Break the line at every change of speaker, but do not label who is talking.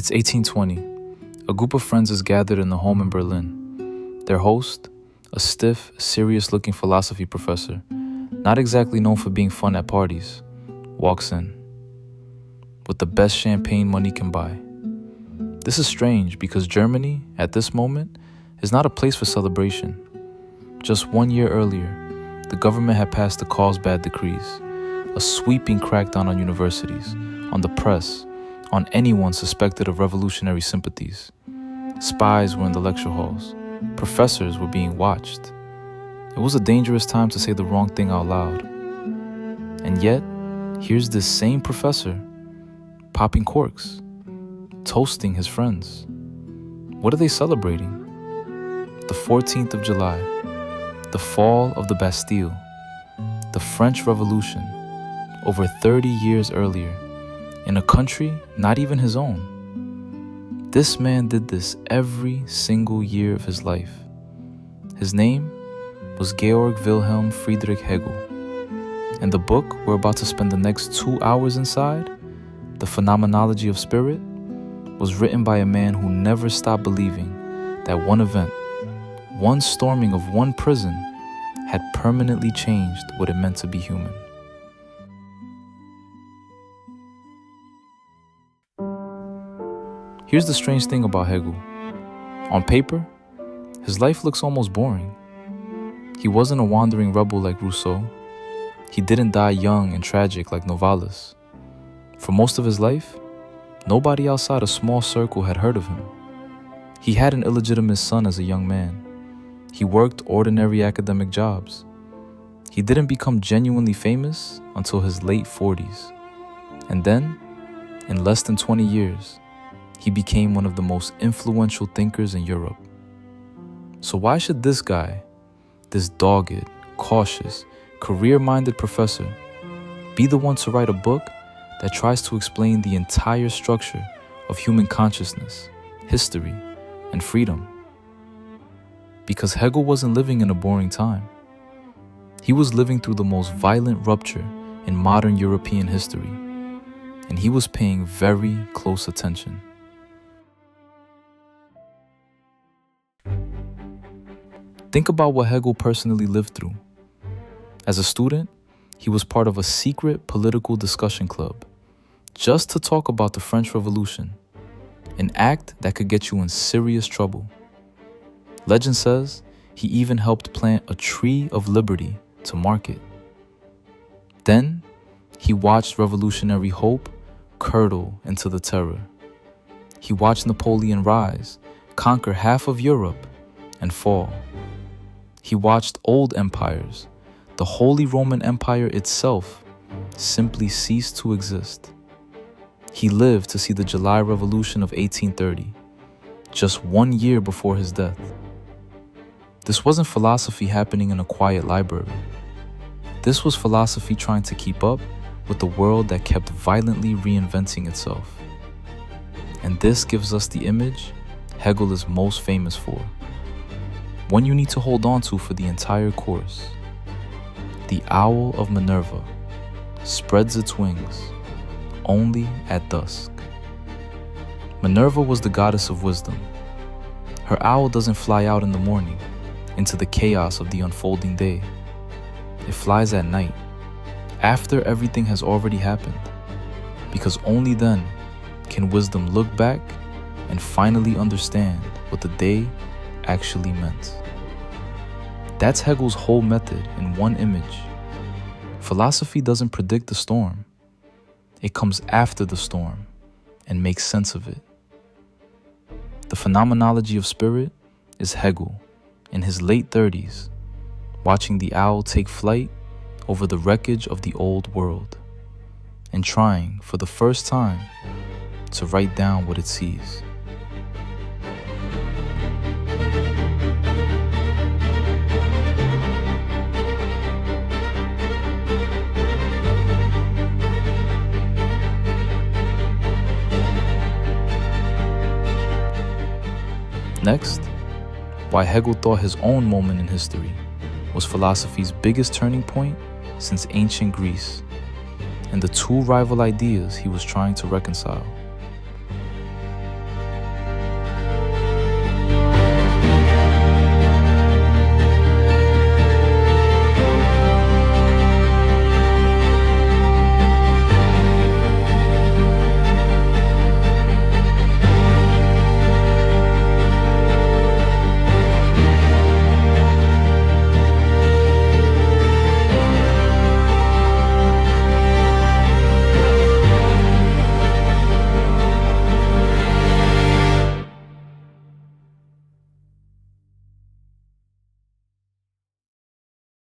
It's 1820. A group of friends is gathered in a home in Berlin. Their host, a stiff, serious-looking philosophy professor, not exactly known for being fun at parties, walks in with the best champagne money can buy. This is strange because Germany, at this moment, is not a place for celebration. Just 1 year earlier, the government had passed the Carlsbad decrees, a sweeping crackdown on universities, on the press, on anyone suspected of revolutionary sympathies. Spies were in the lecture halls. Professors were being watched. It was a dangerous time to say the wrong thing out loud. And yet, here's this same professor popping corks, toasting his friends. What are they celebrating? The 14th of July, the fall of the Bastille, the French Revolution, over 30 years earlier, in a country not even his own. This man did this every single year of his life. His name was Georg Wilhelm Friedrich Hegel. And the book we're about to spend the next 2 hours inside, The Phenomenology of Spirit, was written by a man who never stopped believing that one event, one storming of one prison, had permanently changed what it meant to be human. Here's the strange thing about Hegel. On paper, his life looks almost boring. He wasn't a wandering rebel like Rousseau. He didn't die young and tragic like Novalis. For most of his life, nobody outside a small circle had heard of him. He had an illegitimate son as a young man. He worked ordinary academic jobs. He didn't become genuinely famous until his late 40s. And then, in less than 20 years, he became one of the most influential thinkers in Europe. So why should this guy, this dogged, cautious, career-minded professor, be the one to write a book that tries to explain the entire structure of human consciousness, history, and freedom? Because Hegel wasn't living in a boring time. He was living through the most violent rupture in modern European history, and he was paying very close attention. Think about what Hegel personally lived through. As a student, he was part of a secret political discussion club, just to talk about the French Revolution, an act that could get you in serious trouble. Legend says he even helped plant a tree of liberty to mark it. Then, he watched revolutionary hope curdle into the terror. He watched Napoleon rise, conquer half of Europe, and fall. He watched old empires, the Holy Roman Empire itself, simply cease to exist. He lived to see the July Revolution of 1830, just 1 year before his death. This wasn't philosophy happening in a quiet library. This was philosophy trying to keep up with the world that kept violently reinventing itself. And this gives us the image Hegel is most famous for, one you need to hold on to for the entire course. The Owl of Minerva spreads its wings only at dusk. Minerva was the goddess of wisdom. Her owl doesn't fly out in the morning into the chaos of the unfolding day. It flies at night, after everything has already happened, because only then can wisdom look back and finally understand what the day actually meant. That's Hegel's whole method in one image. Philosophy doesn't predict the storm. It comes after the storm and makes sense of it. The Phenomenology of Spirit is Hegel, in his late 30s, watching the owl take flight over the wreckage of the old world and trying, for the first time, to write down what it sees. Next, why Hegel thought his own moment in history was philosophy's biggest turning point since ancient Greece, and the two rival ideas he was trying to reconcile.